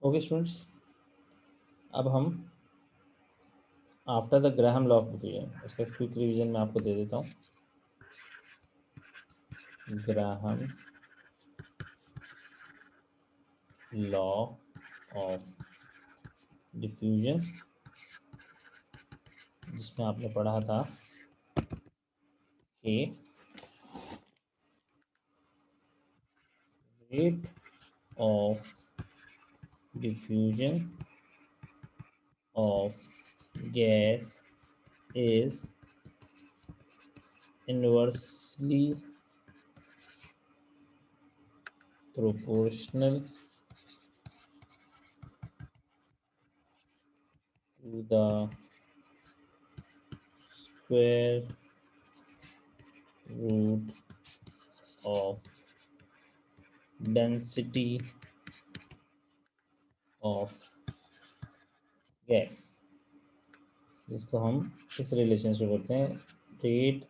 Okay students, अब हम after the Graham law of diffusion, इसका क्विक रिवीजन मैं आपको दे देता हूँ। ग्राहम लॉ ऑफ डिफ्यूजन, जिसमें आपने पढ़ा था कि rate of diffusion of gas is inversely proportional to the square root of density of gas, जिसको हम इस रिलेशन से करते हैं, rate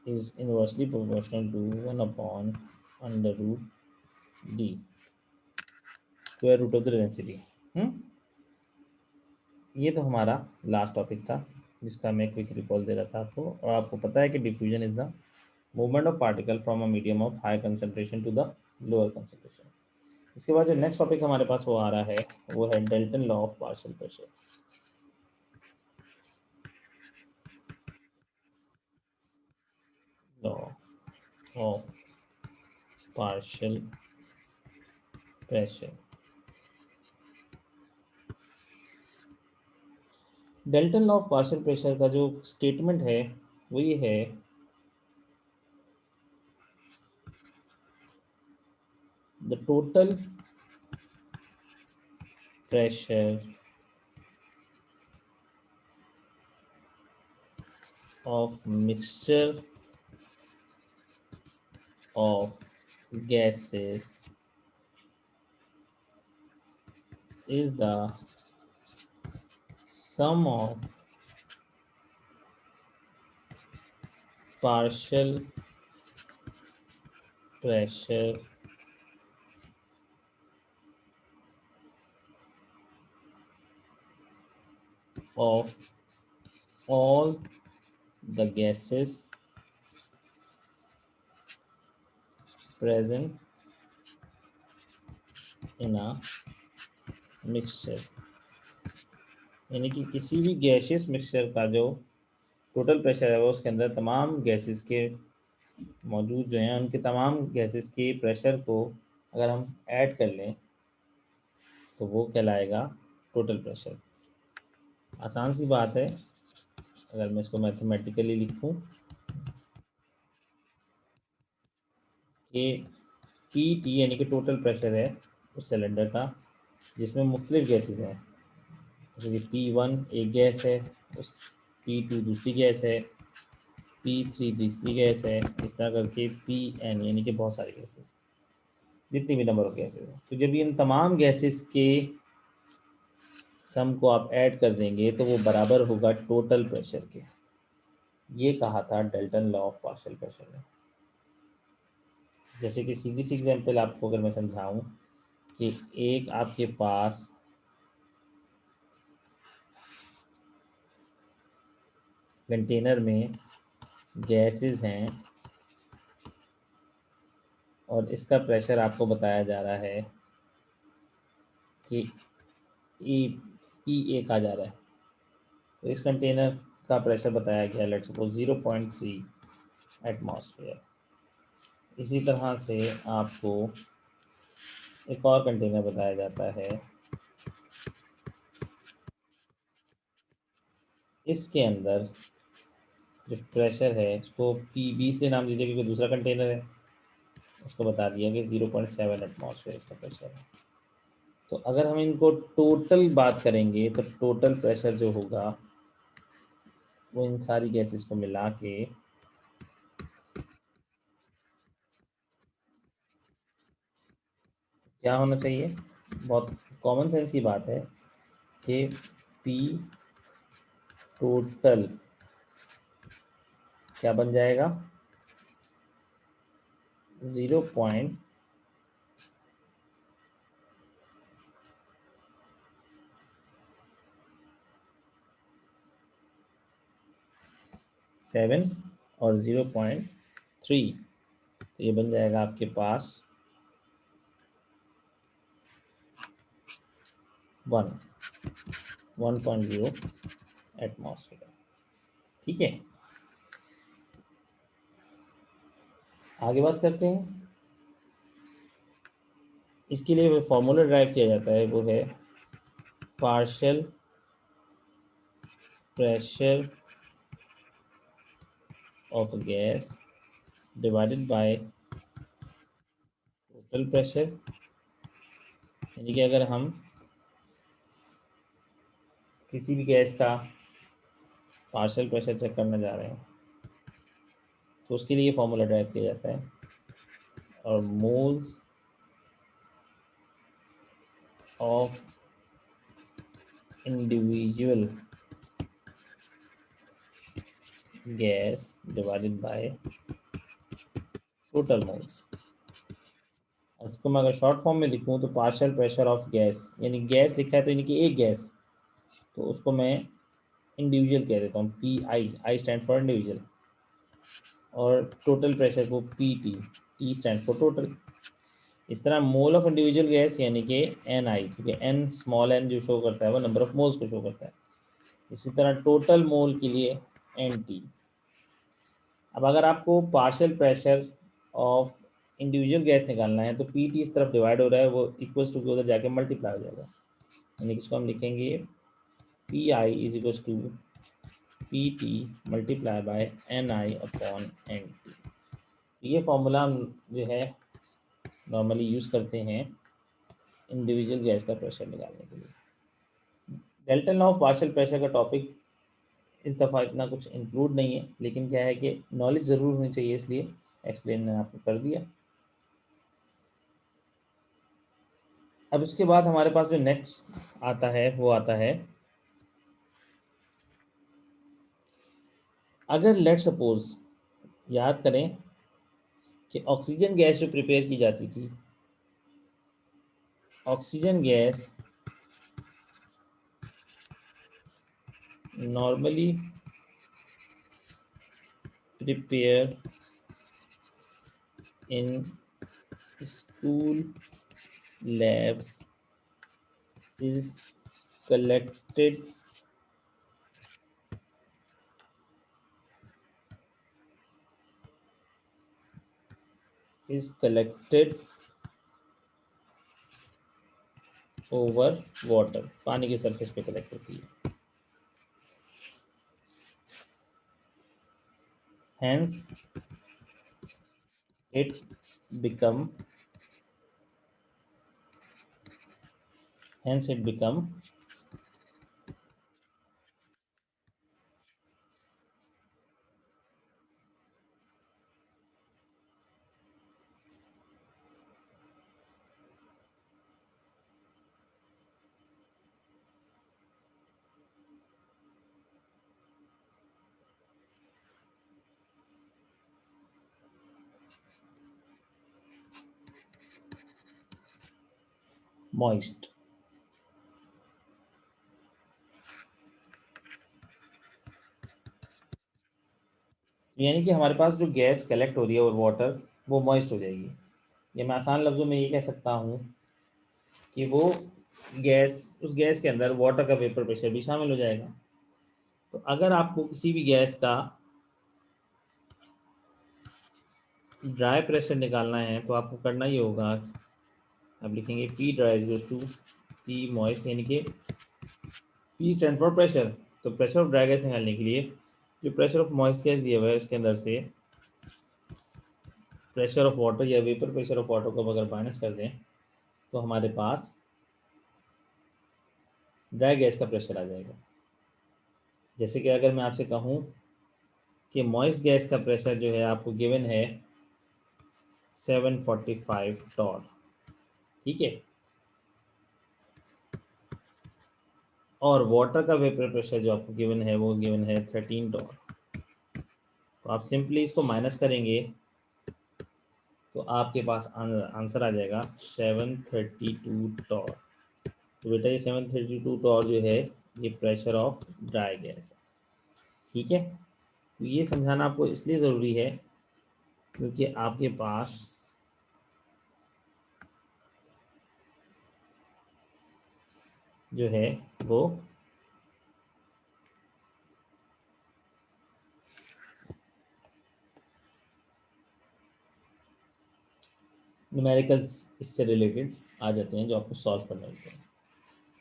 is inversely proportional to 1/√d square root of the density. ये तो हमारा लास्ट टॉपिक था, जिसका मैं क्विक रिकॉल दे रहा था आपको। और आपको पता है कि diffusion is the movement of particle from a medium of high concentration to the lower concentration. इसके बाद जो नेक्स्ट टॉपिक हमारे पास वो आ रहा है, वो है Dalton law of partial pressure. Law of partial pressure. Dalton law of partial pressure का जो स्टेटमेंट है वो ये है, the total pressure of mixture of gases is the sum of partial pressure of all the gases present in a mixture। यानी कि किसी भी गैसियस मिक्सचर का जो टोटल प्रेशर है वो उसके अंदर तमाम गैसेस के मौजूद जो हैं, उनके तमाम गैसेस के प्रेशर को अगर हम ऐड कर लें तो वो कहलाएगा टोटल प्रेशर। आसान सी बात है, अगर मैं इसको मैथमेटिकली लिखूं कि पी टी यानी कि टोटल प्रेशर है उस सिलेंडर का जिसमें मुख्तलिफ गैसेस हैं, जैसे कि P1 एक गैस है, उस P2 दूसरी गैस है, P3 तीसरी गैस है, इस तरह करके Pn यानी कि बहुत सारी गैसेस, जितनी भी नंबर ऑफ गैसेस हैं। तो जब इन तमाम गैसेस के सम को आप ऐड कर देंगे तो वो बराबर होगा टोटल प्रेशर के। ये कहा था Dalton law of partial pressure ने। जैसे कि सीधी सी एग्जांपल आपको अगर मैं समझाऊं कि एक आपके पास कंटेनर में गैसेस हैं और इसका प्रेशर आपको बताया जा रहा है कि ई एक आ जा रहा है, तो इस कंटेनर का प्रेशर बताया गया लेट्स सपोज 0.3 एटमॉस्फेयर। इसी तरह से आपको एक और कंटेनर बताया जाता है, इसके अंदर जो प्रेशर है इसको P20 इसलिए नाम दीजिए क्योंकि दूसरा कंटेनर है, उसको बता दिया कि 0.7 एटमॉस्फेयर इसका प्रेशर है। तो अगर हम इनको टोटल बात करेंगे तो टोटल प्रेशर जो होगा वो इन सारी गैसेस को मिला के क्या होना चाहिए, बहुत कॉमन सेंस की बात है कि पी टोटल क्या बन जाएगा, 0.7 7 और 0.3, तो ये बन जाएगा आपके पास 1.0 एटमॉस्फेयर। ठीक है, आगे बात करते हैं। इसके लिए वो फॉर्मूला ड्राइव किया जाता है, वो है partial pressure of gas divided by total pressure. यानी कि अगर हम किसी भी गैस का पार्शियल प्रेशर चेक करना जा रहे हैं तो उसके लिए फॉर्मूला ड्राइव किया जाता है, और moles of individual gas divided by total moles. इसको मैं अगर शॉर्ट फॉर्म में लिखूं तो पार्शियल प्रेशर ऑफ गैस, यानी गैस लिखा है तो यानी कि एक गैस, तो उसको मैं इंडिविजुअल कह देता हूँ, P I, I stand for individual, और टोटल प्रेशर को P T, T stand for total. इस तरह मोल ऑफ इंडिविजुअल गैस यानी कि एन आई, क्योंकि एन स्मॉल एन जो शो करता है वो नंबर ऑफ मोल्स को शो करता है। इसी तरह टोटल मोल के लिए एन टी। अब अगर आपको partial pressure of individual gas निकालना है तो पी टी इस तरफ डिवाइड हो रहा है, वो इक्वल्स टू के उधर जाके मल्टीप्लाई हो जाएगा, यानी कि इसको हम लिखेंगे P I is equals to P T multiply by N I upon N T. ये फॉर्मूला हम जो है नॉर्मली यूज़ करते हैं इंडिविजुअल गैस का प्रेशर निकालने के लिए। Dalton law of partial pressure का टॉपिक इस दफ़ा इतना कुछ इंक्लूड नहीं है, लेकिन क्या है कि नॉलेज ज़रूर होनी चाहिए, इसलिए एक्सप्लेन मैंने आपको कर दिया। अब उसके बाद हमारे पास जो नेक्स्ट आता है वो आता है, अगर लेट सपोज याद करें कि ऑक्सीजन गैस जो प्रिपेयर की जाती थी, oxygen gas normally prepare in school labs is collected over water, पानी के सरफेस पे कलेक्ट होती है। hence it become hence it become moist। यानी कि हमारे पास जो गैस कलेक्ट हो रही है और वाटर, वो मॉइस्ट हो जाएगी। या मैं आसान लफ्ज़ों में ये कह सकता हूँ कि वो गैस, उस गैस के अंदर वाटर का वेपर प्रेशर भी शामिल हो जाएगा। तो अगर आपको किसी भी गैस का ड्राई प्रेशर निकालना है तो आपको करना ही होगा, अब लिखेंगे P dry is equal to P moist, यानी कि पी स्टैंड फॉर प्रेशर। तो प्रेशर ऑफ ड्राई गैस निकालने के लिए जो प्रेशर ऑफ मॉइस्ट गैस दिया हुआ है उसके अंदर से प्रेशर ऑफ वाटर या वेपर प्रेशर ऑफ वाटर को अगर माइनस कर दें तो हमारे पास ड्राई गैस का प्रेशर आ जाएगा। जैसे कि अगर मैं आपसे कहूँ कि मॉइस्ट गैस का प्रेशर जो है आपको गिवन है 745 टॉर, ठीक है, और वाटर का वेपर प्रेशर जो आपको गिवन है वो गिवन है 13 टॉर। तो आप सिंपली इसको माइनस करेंगे तो आपके पास आंसर आ जाएगा 732 टॉर। तो बेटा ये 732 टॉर जो है ये प्रेशर ऑफ ड्राई गैस है, ठीक है। तो ये समझाना आपको इसलिए ज़रूरी है क्योंकि आपके पास जो है वो न्यूमेरिकल्स इससे रिलेटेड आ जाते हैं जो आपको सॉल्व करने होते हैं।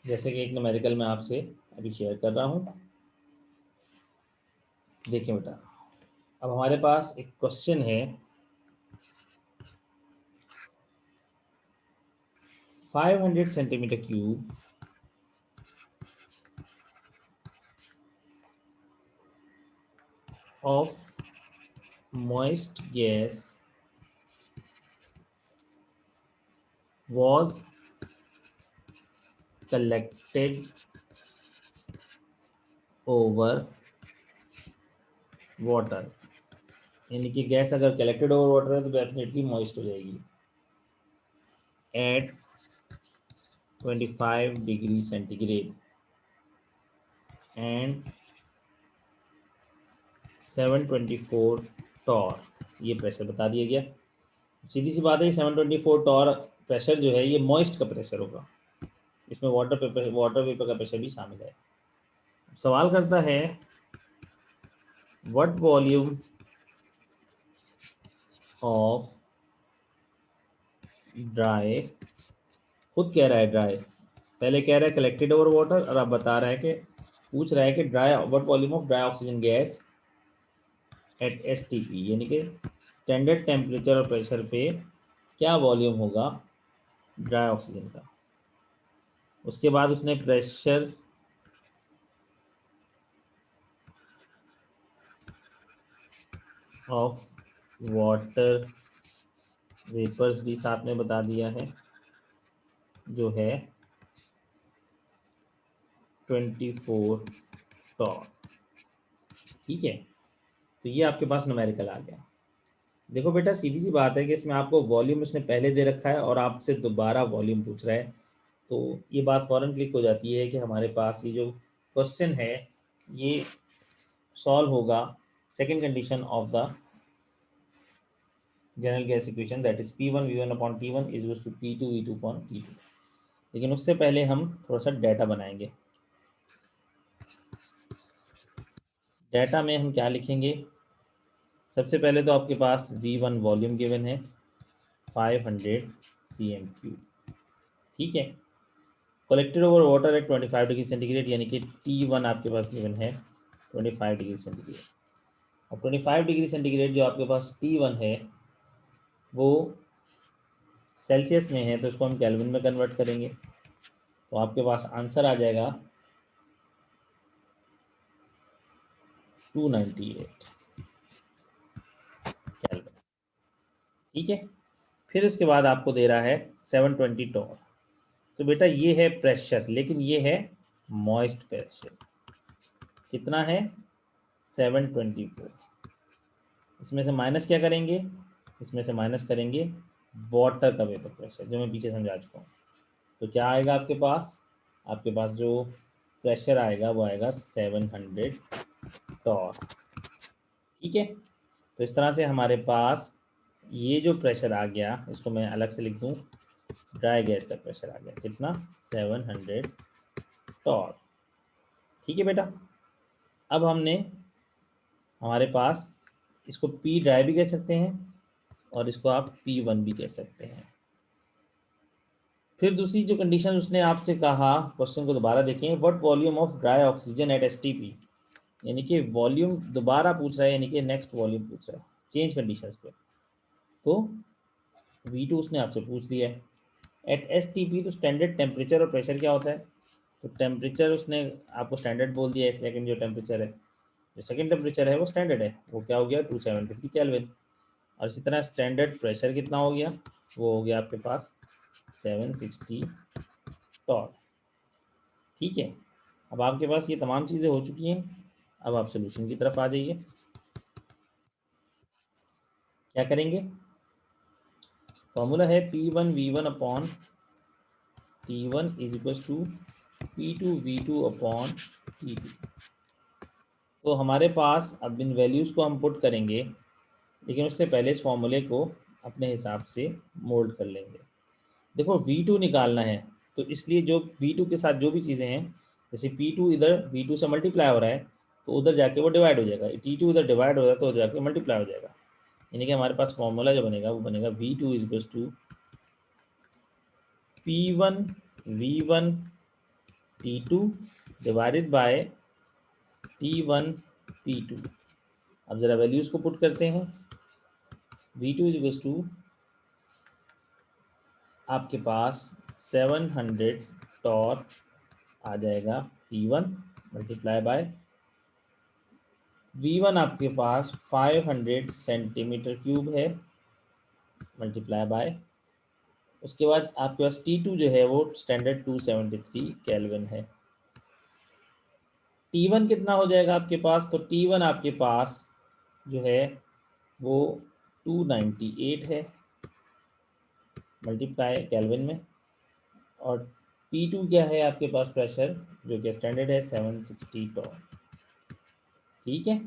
जैसे कि एक न्यूमेरिकल मैं आपसे अभी शेयर कर रहा हूँ। देखिए बेटा, अब हमारे पास एक क्वेश्चन है 500 centimetre cube of moist gas was collected over water। यानी कि गैस अगर कलेक्टेड ओवर वाटर है तो डेफिनेटली मॉइस्ट हो जाएगी at 25 degree centigrade and 724 torr. ये प्रेशर बता दिया गया। सीधी सी बात है, 724 टॉर प्रेशर जो है ये मॉइस्ट का प्रेशर होगा, इसमें वाटर वेपर का प्रेशर भी शामिल है। सवाल करता है व्हाट वॉल्यूम ऑफ ड्राई, खुद कह रहा है ड्राई, पहले कह रहा है कलेक्टेड ओवर वाटर और अब बता रहा है कि पूछ रहा है कि dry what volume of dry oxygen gas at STP, यानी कि स्टैंडर्ड टेम्परेचर और प्रेशर पे क्या वॉल्यूम होगा ड्राई ऑक्सीजन का। उसके बाद उसने प्रेशर ऑफ वाटर वेपर्स भी साथ में बता दिया है जो है 24 टॉर। ठीक है, तो ये आपके पास न्यूमेरिकल आ गया। देखो बेटा, सीधी सी बात है कि इसमें आपको वॉल्यूम इसने पहले दे रखा है और आपसे दोबारा वॉल्यूम पूछ रहा है, तो ये बात फ़ौरन क्लिक हो जाती है कि हमारे पास ये जो क्वेश्चन है ये सॉल्व होगा second condition of the general gas equation, that is P1 V1 upon T1 is to P2 V2 upon T2। लेकिन उससे पहले हम थोड़ा सा डाटा बनाएंगे। डाटा में हम क्या लिखेंगे, सबसे पहले तो आपके पास V1 वॉल्यूम गिवन है 500 cm3। ठीक है, collected over water eight 25 degree centigrade, यानी कि T1 आपके पास गिवन है 25 डिग्री सेंटीग्रेड। और 25 डिग्री सेंटीग्रेड जो आपके पास T1 है वो सेल्सियस में है, तो इसको हम केल्विन में कन्वर्ट करेंगे, तो आपके पास आंसर आ जाएगा 298 केल्विन। ठीक है, फिर उसके बाद आपको दे रहा है 720 टॉर। तो बेटा ये है प्रेशर, लेकिन ये है मॉइस्ट प्रेशर, कितना है 724। इसमें से माइनस क्या करेंगे, इसमें से माइनस करेंगे वाटर का वेपर प्रेशर जो मैं पीछे समझा चुका हूँ। तो क्या आएगा आपके पास जो प्रेशर आएगा वो आएगा 700 टॉर। ठीक है, तो इस तरह से हमारे पास ये जो प्रेशर आ गया, इसको मैं अलग से लिख दूँ, ड्राई गैस का प्रेशर आ गया कितना 700 टॉर। ठीक है बेटा, अब हमने हमारे पास इसको पी ड्राई भी कह सकते हैं और इसको आप P1 भी कह सकते हैं। फिर दूसरी जो कंडीशन उसने आपसे कहा, क्वेश्चन को दोबारा देखें, what volume of dry oxygen at STP, यानी कि वॉल्यूम दोबारा पूछ रहा है, यानी कि नेक्स्ट वॉल्यूम पूछ रहा है चेंज कंडीशंस पे। तो V2 उसने आपसे पूछ दिया है एट एसटीपी, तो स्टैंडर्ड टेम्परेचर और प्रेशर क्या होता है, तो टेम्परेचर उसने आपको स्टैंडर्ड बोल दिया है, सेकंड जो टेम्परेचर है, जो सेकंड टेम्परेचर है वो स्टैंडर्ड है, वो क्या हो गया 273 केल्विन। और इसी तरह स्टैंडर्ड प्रेशर कितना हो गया, वो हो गया आपके पास 760 टॉर। ठीक है, अब आपके पास ये तमाम चीज़ें हो चुकी हैं, अब आप सोल्यूशन की तरफ आ जाइए। क्या करेंगे, फॉर्मूला है P1 V1 upon T1 is equal to P2 V2 upon T2। तो हमारे पास अब इन वैल्यूज़ को हम पुट करेंगे, लेकिन उससे पहले इस फॉर्मूले को अपने हिसाब से मोल्ड कर लेंगे। देखो V2 निकालना है, तो इसलिए जो V2 के साथ जो भी चीज़ें हैं, जैसे P2 इधर V2 से मल्टीप्लाई हो रहा है, तो उधर जाके वो डिवाइड हो जाएगा। T2 इधर डिवाइड हो रहा है तो उधर जाके मल्टीप्लाई हो जाएगा। यानी कि हमारे पास फॉर्मूला जो बनेगा वो बनेगा V2 is to P1 V1 T2 divided by T1 P2। अब ज़रा वैल्यूज़ को पुट करते हैं। V2 इज टू आपके पास 700 टॉर आ जाएगा P1 मल्टीप्लाई बाय V1 आपके पास 500 सेंटीमीटर क्यूब है मल्टीप्लाई बाय, उसके बाद आपके पास T2 जो है वो स्टैंडर्ड 273 केल्विन है। T1 कितना हो जाएगा आपके पास, तो T1 आपके पास जो है वो 298 है मल्टीप्लाई केल्विन में, और P2 क्या है आपके पास प्रेशर जो कि स्टैंडर्ड है 760 टॉर। ठीक है,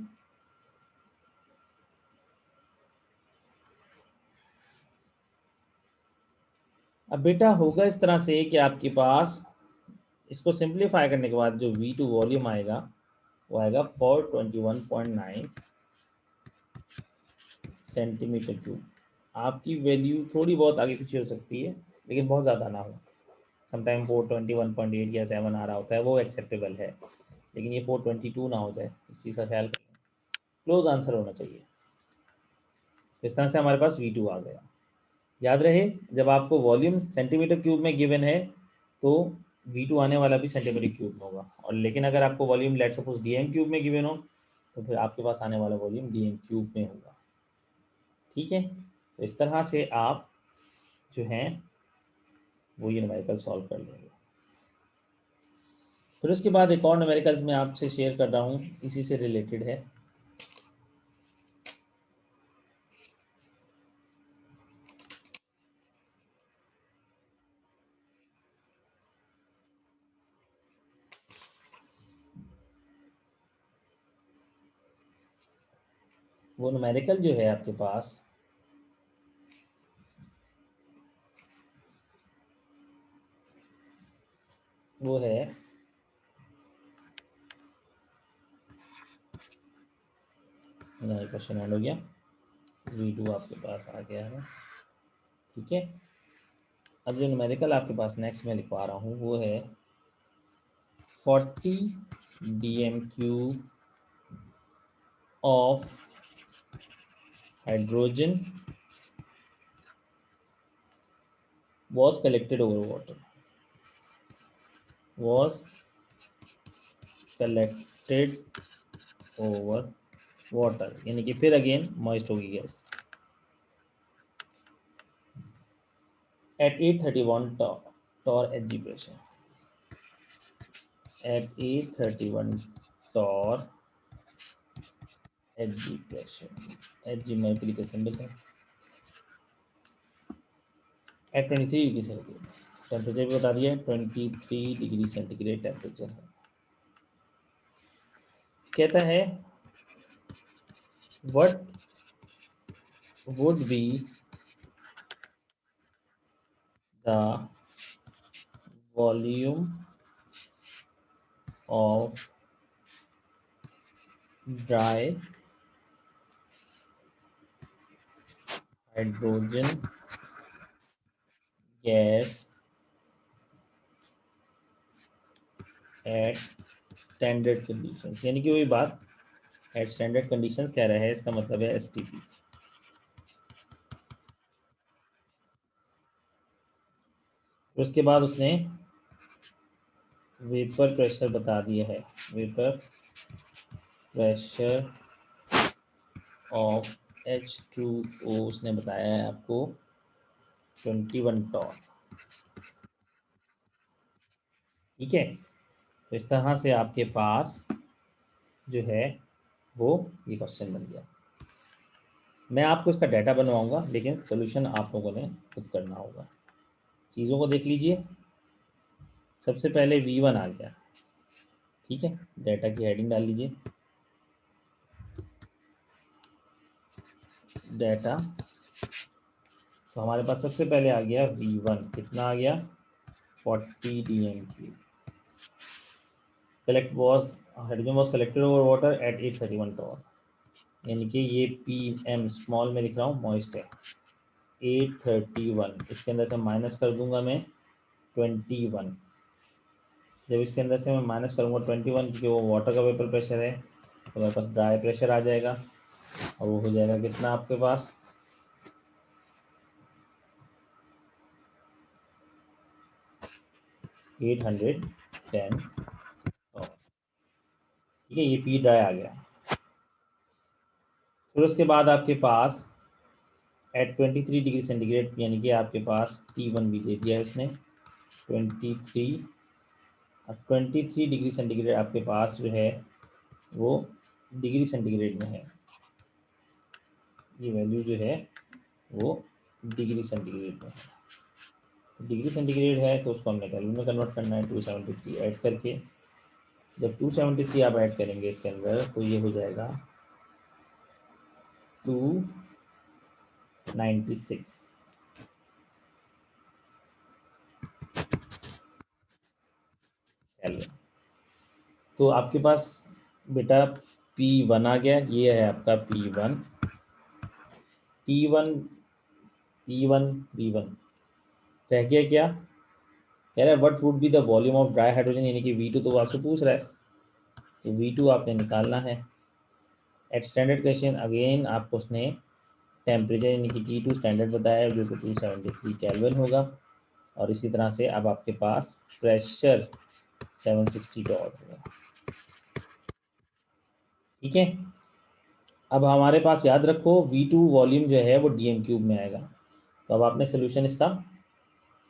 अब बेटा होगा इस तरह से कि आपके पास इसको सिंप्लीफाई करने के बाद जो V2 वॉल्यूम आएगा वो आएगा 421.9 सेंटीमीटर क्यूब। आपकी वैल्यू थोड़ी बहुत आगे पीछे हो सकती है, लेकिन बहुत ज़्यादा ना हो। समटाइम 421.8 या 7 आ रहा होता है, वो एक्सेप्टेबल है, लेकिन ये 422 ना हो जाए, इस चीज़ का ख्याल करें। क्लोज आंसर होना चाहिए। तो इस तरह से हमारे पास V2 आ गया। याद रहे, जब आपको वॉल्यूम सेंटीमीटर क्यूब में गिवन है तो V2 आने वाला भी सेंटीमीटर क्यूब में होगा, और लेकिन अगर आपको volume let suppose DM cube में गिवन हो तो फिर आपके पास आने वाला वॉल्यूम DM क्यूब में होगा। ठीक है, तो इस तरह से आप जो हैं वो ये न्यूमेरिकल सॉल्व कर लेंगे। फिर उसके बाद एक और न्यूमेरिकल्स मैं आपसे शेयर कर रहा हूँ, इसी से रिलेटेड है। वो न्यूमेरिकल जो है आपके पास वो है नहीं, क्वेश्चन ऐड हो गया, V2 आपके पास आ गया है। ठीक है, अब जो न्यूमेरिकल आपके पास नेक्स्ट में लिखवा रहा हूँ वो है 40 DM cube of hydrogen was collected over water, was collected over water, यानी कि फिर अगेन मॉइस्ट होगी gas at 831 torr Hg pressure, at 831 torr Hg pressure, Hg mercury का सिंबल है, at 23 डिग्री सेंटीग्रेड, टेम्परेचर भी बता दिया 23 डिग्री सेंटीग्रेड टेम्परेचर है। कहता है what would be the volume of dry hydrogen gas at standard conditions, यानी कि वही बात एट स्टैंडर्ड कंडीशंस कह रहा है, इसका मतलब है STP। उसके बाद उसने वेपर प्रेशर बता दिया है, वेपर प्रेशर ऑफ H2O उसने बताया है आपको 21 टॉन। ठीक है, तो इस तरह से आपके पास जो है वो ये क्वेश्चन बन गया। मैं आपको इसका डाटा बनवाऊंगा, लेकिन सोल्यूशन आप लोगों ने खुद करना होगा। चीज़ों को देख लीजिए, सबसे पहले V1 आ गया। ठीक है, डाटा की हेडिंग डाल लीजिए डाटा। तो हमारे पास सबसे पहले आ गया V1, कितना आ गया 40 DMQ। Collect was hydrogen was collected over water at 831 torr, यानी कि ये PM स्मॉल में लिख रहा हूँ, मॉइस्ट है 831। इसके अंदर से माइनस कर दूंगा मैं 21। जब इसके अंदर से मैं माइनस करूँगा 21, क्योंकि वो वाटर का वेपर प्रेशर है, तो मेरे पास ड्राई प्रेशर आ जाएगा, और वो हो जाएगा कितना आपके पास 810। ठीक है, ये P ड्राई आ गया। फिर उसके बाद आपके पास एट 23 डिग्री सेंटीग्रेड, यानी कि आपके पास T1 भी दे दिया है इसने 23। अब 23 डिग्री सेंटीग्रेड आपके पास जो है वो डिग्री सेंटीग्रेड में है, ये वैल्यू जो है वो डिग्री सेंटीग्रेड में है। डिग्री सेंटीग्रेड है तो उसको हमने केल्विन में कन्वर्ट करना है 273 ऐड करके। जब 273 आप ऐड करेंगे इसके अंदर तो ये हो जाएगा 296। केल्विन। तो आपके पास बेटा P1 आ गया, ये है आपका P1 T1 P1 B1। रह गया क्या, कह रहा है what would be the volume of dry hydrogen, यानी कि V2 तो आपसे पूछ रहा है, तो V2 आपने निकालना है। एट स्टैंडर्ड क्वेश्चन अगेन आपको उसने टेम्परेचर यानी कि T2 स्टैंडर्ड बताया है, जो कि 273 केल्विन होगा, और इसी तरह से अब आपके पास प्रेशर 760 डॉट होगा। ठीक है, अब हमारे पास याद रखो V2 वॉल्यूम जो है वो DM³ में आएगा। तो अब आपने सोल्यूशन इसका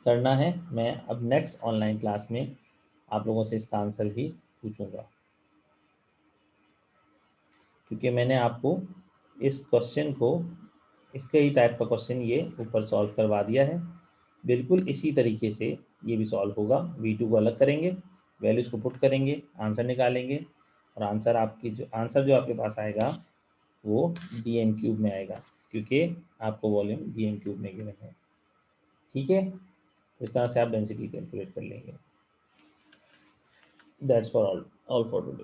करना है। मैं अब नेक्स्ट ऑनलाइन क्लास में आप लोगों से इसका आंसर भी पूछूंगा, क्योंकि मैंने आपको इस क्वेश्चन को, इसके ही टाइप का क्वेश्चन ये ऊपर सॉल्व करवा दिया है। बिल्कुल इसी तरीके से ये भी सॉल्व होगा। V2 को अलग करेंगे, वैल्यूज़ को पुट करेंगे, आंसर निकालेंगे, और आंसर जो आपके पास आएगा वो DM³ में आएगा, क्योंकि आपको वॉल्यूम DM³ में गिवन है। ठीक है, इस तरह से आप डेंसिटी कैलकुलेट कर लेंगे। That's for all for today.